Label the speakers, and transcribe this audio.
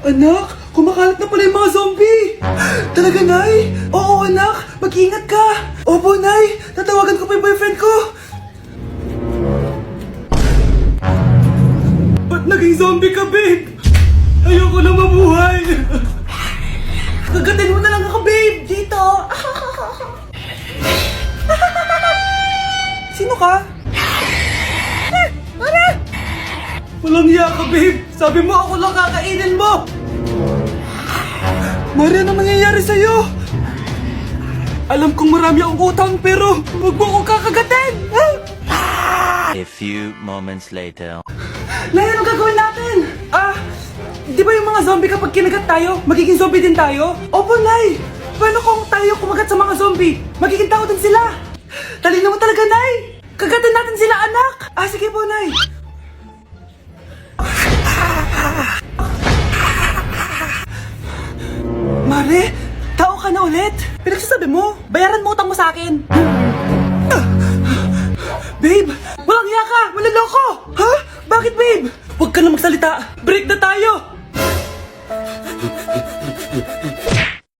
Speaker 1: Anak, kumakalat na pala yung mga zombie! Talaga, Nay? Oo, anak! Mag-ingat ka! Opo, Nay! Tatawagan ko pa yung boyfriend ko! Ba't naging zombie ka, babe? Ayoko na mabuhay! Kagatin mo na lang ako, babe! Dito! Sino ka? Walang hiya ka, babe! Sabi mo ako lang kakainin mo! Mari, ano nangyayari sa'yo? Alam kong marami akong utang pero huwag mo akong kakagatin!
Speaker 2: A few moments later.
Speaker 1: Nay, anong gagawin natin? Di ba yung mga zombie kapag kinagat tayo, magiging zombie din tayo? Opo, Nay! Paano kung tayo kumagat sa mga zombie? Magiging tao din sila! Talino mo talaga, Nay! Kagatin natin sila, anak! Sige po, Nay! Mare, tao ka na ulit? Pinagsasabi mo, bayaran mo utang mo sa akin. Babe, walang hiya ka! Maloloko! Ha? Bakit, babe? Huwag ka na magsalita! Break na tayo!